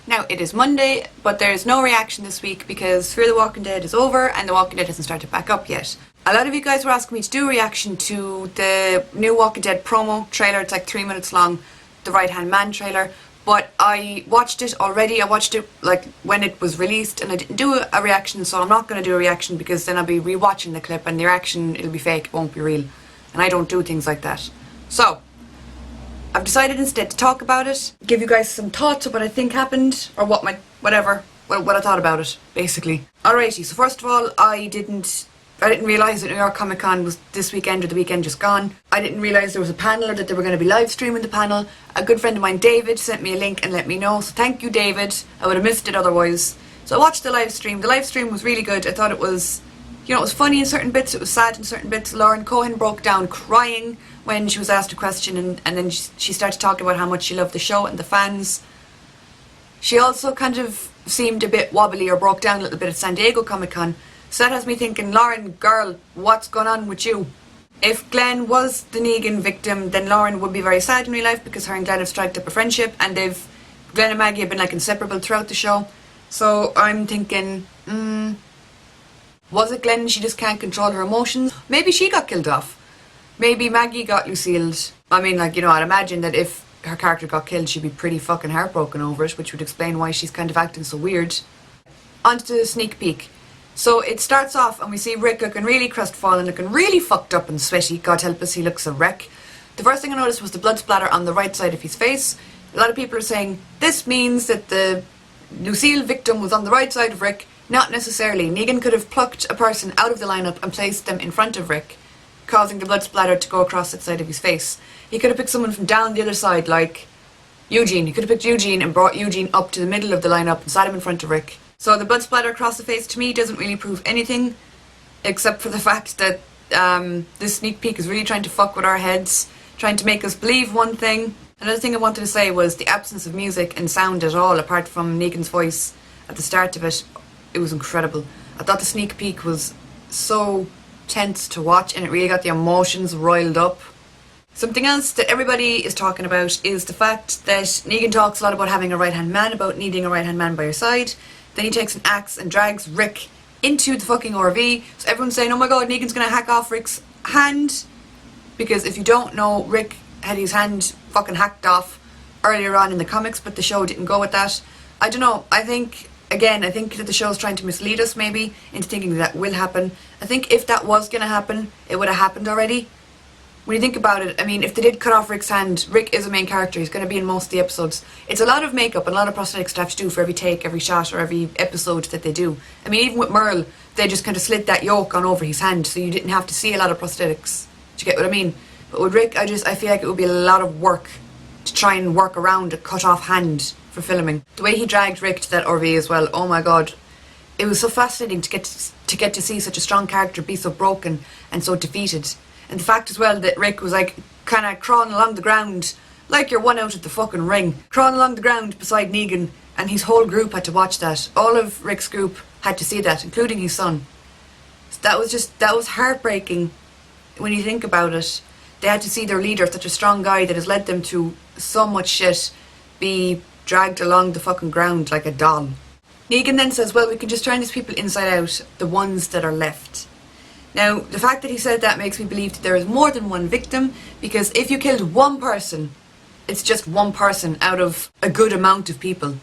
Now, it is Monday, but there's no reaction this week because Fear the Walking Dead is over and The Walking Dead hasn't started back up yet. A lot of you guys were asking me to do a reaction to the new Walking Dead promo trailer. It's like 3 minutes long, the Right Hand Man trailer. But I watched it already. I watched it like when it was released and I didn't do a reaction, so I'm not going to do a reaction because then I'll be rewatching the clip and the reaction, it'll be fake, it won't be real. And I don't do things like that. So, I've decided instead to talk about it, give you guys some thoughts of what I think happened, or what I thought about it, basically. Alrighty, so first of all, I didn't realise that New York Comic Con was this weekend or the weekend just gone. I didn't realise there was a panel or that they were going to be live streaming the panel. A good friend of mine, David, sent me a link and let me know, so thank you, David. I would have missed it otherwise. So I watched the live stream. The live stream was really good. I thought it was, it was funny in certain bits, it was sad in certain bits. Lauren Cohen broke down crying when she was asked a question and then she started talking about how much she loved the show and the fans. She also kind of seemed a bit wobbly or broke down a little bit at San Diego Comic Con. So that has me thinking, Lauren, girl, what's going on with you? If Glenn was the Negan victim, then Lauren would be very sad in real life because her and Glenn have striked up a friendship and Glenn and Maggie have been like inseparable throughout the show. So I'm thinking, was it Glenn? She just can't control her emotions. Maybe she got killed off. Maybe Maggie got Lucille'd. I mean, like, I'd imagine that if her character got killed, she'd be pretty fucking heartbroken over it, which would explain why she's kind of acting so weird. On to the sneak peek. So it starts off and we see Rick looking really crestfallen, looking really fucked up and sweaty. God help us, he looks a wreck. The first thing I noticed was the blood splatter on the right side of his face. A lot of people are saying, this means that the Lucille victim was on the right side of Rick. Not necessarily. Negan could have plucked a person out of the lineup and placed them in front of Rick, causing the blood splatter to go across the side of his face. He could have picked someone from down the other side, like Eugene. He could have picked Eugene and brought Eugene up to the middle of the lineup and sat him in front of Rick. So the blood splatter across the face to me doesn't really prove anything, except for the fact that this sneak peek is really trying to fuck with our heads, trying to make us believe one thing. Another thing I wanted to say was the absence of music and sound at all, apart from Negan's voice at the start of it. It was incredible. I thought the sneak peek was so tense to watch and it really got the emotions roiled up. Something else that everybody is talking about is the fact that Negan talks a lot about having a right-hand man, about needing a right-hand man by your side. Then he takes an axe and drags Rick into the fucking RV. So everyone's saying, oh my god, Negan's gonna hack off Rick's hand. Because if you don't know, Rick had his hand fucking hacked off earlier on in the comics, but the show didn't go with that. I don't know, I think that the show's trying to mislead us maybe into thinking that will happen. I think if that was gonna happen, it would have happened already. When you think about it, I mean, if they did cut off Rick's hand, Rick is a main character, he's going to be in most of the episodes. It's a lot of makeup and a lot of prosthetics to have to do for every take, every shot, or every episode that they do. I mean, even with Merle, they just kind of slid that yoke on over his hand, so you didn't have to see a lot of prosthetics. Do you get what I mean? But with Rick, I feel like it would be a lot of work to try and work around a cut off hand for filming. The way he dragged Rick to that RV as well, oh my god. It was so fascinating to get to see such a strong character be so broken and so defeated. And the fact as well that Rick was like kind of crawling along the ground like you're one out at the fucking ring, crawling along the ground beside Negan, and his whole group had to watch that. All of Rick's group had to see that, including his son. So that was heartbreaking when you think about it. They had to see their leader, such a strong guy that has led them to so much shit, be dragged along the fucking ground like a doll. Negan then says, well, we can just turn these people inside out, the ones that are left. Now, the fact that he said that makes me believe that there is more than one victim, because if you killed one person, it's just one person out of a good amount of people. Do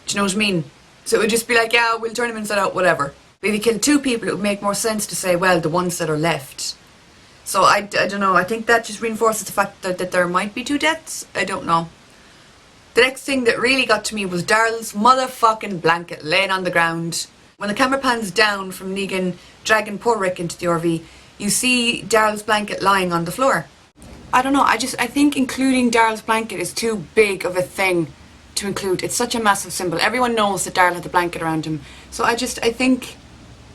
you know what I mean? So it would just be like, yeah, we'll turn them inside out, whatever. But if you killed two people, it would make more sense to say, well, the ones that are left. So I don't know, I think that just reinforces the fact that there might be two deaths. I don't know. The next thing that really got to me was Daryl's motherfucking blanket laying on the ground. When the camera pans down from Negan dragging poor Rick into the RV, you see Daryl's blanket lying on the floor. I don't know, I think including Daryl's blanket is too big of a thing to include. It's such a massive symbol. Everyone knows that Daryl had the blanket around him. So I think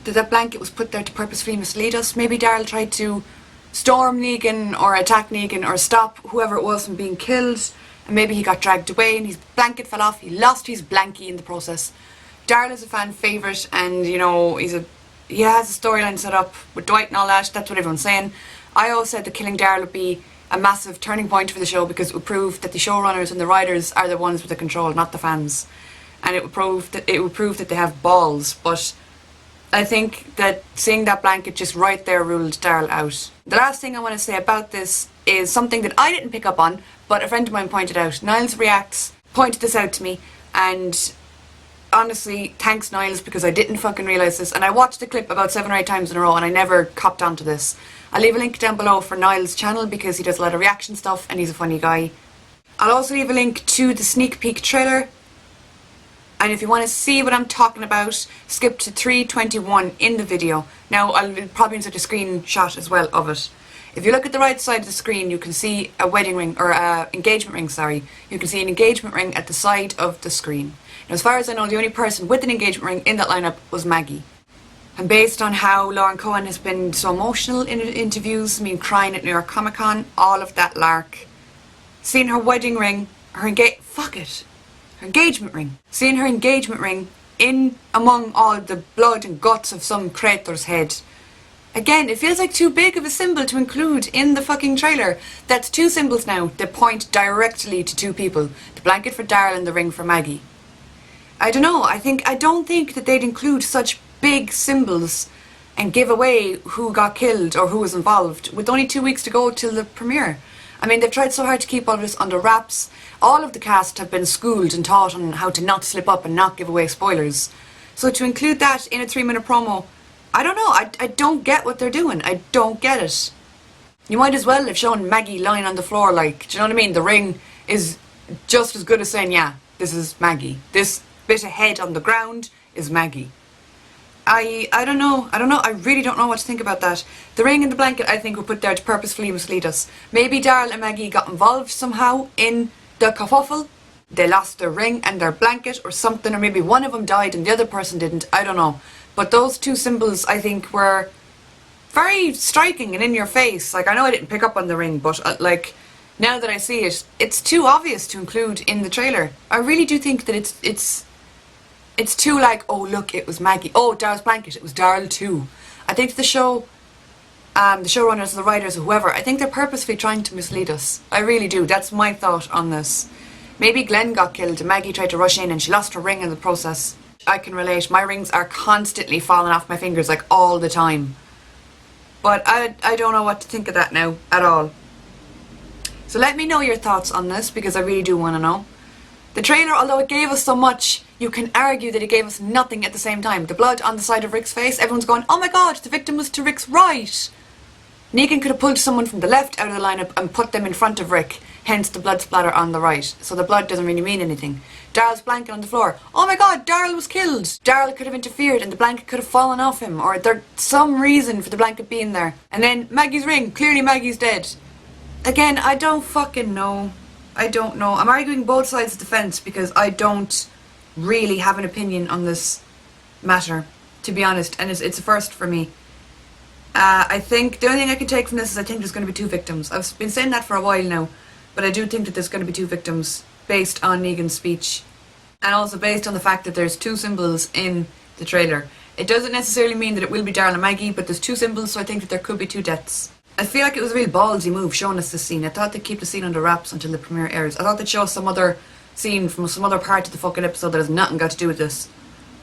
that blanket was put there to purposefully mislead us. Maybe Daryl tried to storm Negan or attack Negan or stop whoever it was from being killed, and maybe he got dragged away and his blanket fell off. He lost his blankie in the process. Daryl is a fan favourite, and he has a storyline set up with Dwight and all that. That's what everyone's saying. I always said that killing Daryl would be a massive turning point for the show because it would prove that the showrunners and the writers are the ones with the control, not the fans. and it would prove that they have balls. But I think that seeing that blanket just right there ruled Daryl out. The last thing I want to say about this is something that I didn't pick up on, but a friend of mine pointed out. Niles Reacts pointed this out to me, and honestly, thanks Niles, because I didn't fucking realise this, and I watched the clip about 7 or 8 times in a row and I never copped onto this. I'll leave a link down below for Niles' channel because he does a lot of reaction stuff and he's a funny guy. I'll also leave a link to the sneak peek trailer, and if you want to see what I'm talking about, skip to 3:21 in the video. Now I'll probably insert a screenshot as well of it. If you look at the right side of the screen, you can see a wedding ring, or engagement ring, sorry. You can see an engagement ring at the side of the screen. Now, as far as I know, the only person with an engagement ring in that lineup was Maggie. And based on how Lauren Cohen has been so emotional in interviews, crying at New York Comic Con, all of that lark, seeing her wedding ring, her engagement ring, seeing her engagement ring in among all the blood and guts of some creator's head. Again, it feels like too big of a symbol to include in the fucking trailer. That's 2 symbols now that point directly to 2 people. The blanket for Daryl and the ring for Maggie. I don't know, I don't think that they'd include such big symbols and give away who got killed or who was involved with only 2 weeks to go till the premiere. They've tried so hard to keep all of this under wraps. All of the cast have been schooled and taught on how to not slip up and not give away spoilers. So to include that in a 3-minute promo, I don't know, I don't get what they're doing. I don't get it. You might as well have shown Maggie lying on the floor, like, do you know what I mean? The ring is just as good as saying, yeah, this is Maggie. This bit of head on the ground is Maggie. I don't know, I really don't know what to think about that. The ring and the blanket, I think, were put there to purposefully mislead us. Maybe Daryl and Maggie got involved somehow in the kerfuffle. They lost their ring and their blanket or something, or maybe one of them died and the other person didn't, I don't know. But those 2 symbols, I think, were very striking and in your face. Like, I know I didn't pick up on the ring, but now that I see it, it's too obvious to include in the trailer. I really do think that it's too like, oh look, it was Maggie. Oh, Daryl's blanket, it was Daryl too. I think the show, the showrunners, the writers, or whoever, I think they're purposefully trying to mislead us. I really do. That's my thought on this. Maybe Glenn got killed and Maggie tried to rush in and she lost her ring in the process. I can relate. My rings are constantly falling off my fingers, like, all the time. But I don't know what to think of that now, at all. So let me know your thoughts on this, because I really do want to know. The trailer, although it gave us so much, you can argue that it gave us nothing at the same time. The blood on the side of Rick's face, everyone's going, oh my god, the victim was to Rick's right. Negan could have pulled someone from the left out of the lineup and put them in front of Rick, hence the blood splatter on the right. So the blood doesn't really mean anything. Daryl's blanket on the floor. Oh my god, Daryl was killed. Daryl could have interfered and the blanket could have fallen off him, or there's some reason for the blanket being there. And then Maggie's ring, clearly Maggie's dead. Again, I don't fucking know. I don't know. I'm arguing both sides of the fence because I don't really have an opinion on this matter, to be honest, and it's a first for me. I think the only thing I can take from this is I think there's going to be 2 victims. I've been saying that for a while now, but I do think that there's going to be 2 victims based on Negan's speech, and also based on the fact that there's 2 symbols in the trailer. It doesn't necessarily mean that it will be Daryl and Maggie, but there's 2 symbols, so I think that there could be 2 deaths. I feel like it was a real ballsy move showing us this scene. I thought they'd keep the scene under wraps until the premiere airs. I thought they'd show us some other scene from some other part of the fucking episode that has nothing got to do with this.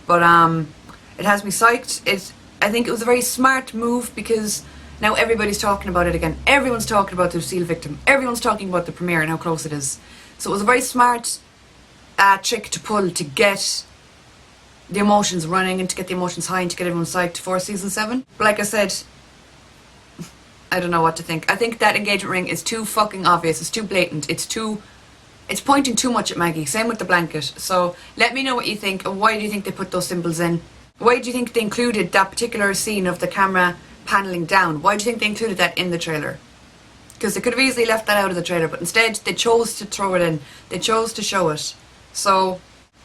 But it has me psyched. I think it was a very smart move because now everybody's talking about it again. Everyone's talking about the Lucille victim. Everyone's talking about the premiere and how close it is. So it was a very smart trick to pull to get the emotions running and to get the emotions high and to get everyone psyched for season 7. But like I said, I don't know what to think. I think that engagement ring is too fucking obvious. It's too blatant. It's pointing too much at Maggie. Same with the blanket. So let me know what you think, and why do you think they put those symbols in? Why do you think they included that particular scene of the camera paneling down? Why do you think they included that in the trailer? Because they could have easily left that out of the trailer, but instead they chose to throw it in. They chose to show it. So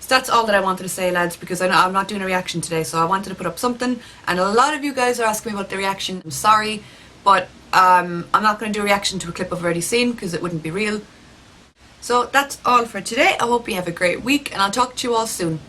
that's all that I wanted to say, lads, because I know I'm not doing a reaction today, so I wanted to put up something, and a lot of you guys are asking me about the reaction. I'm sorry, but I'm not going to do a reaction to a clip I've already seen because it wouldn't be real. So that's all for today. I hope you have a great week, and I'll talk to you all soon.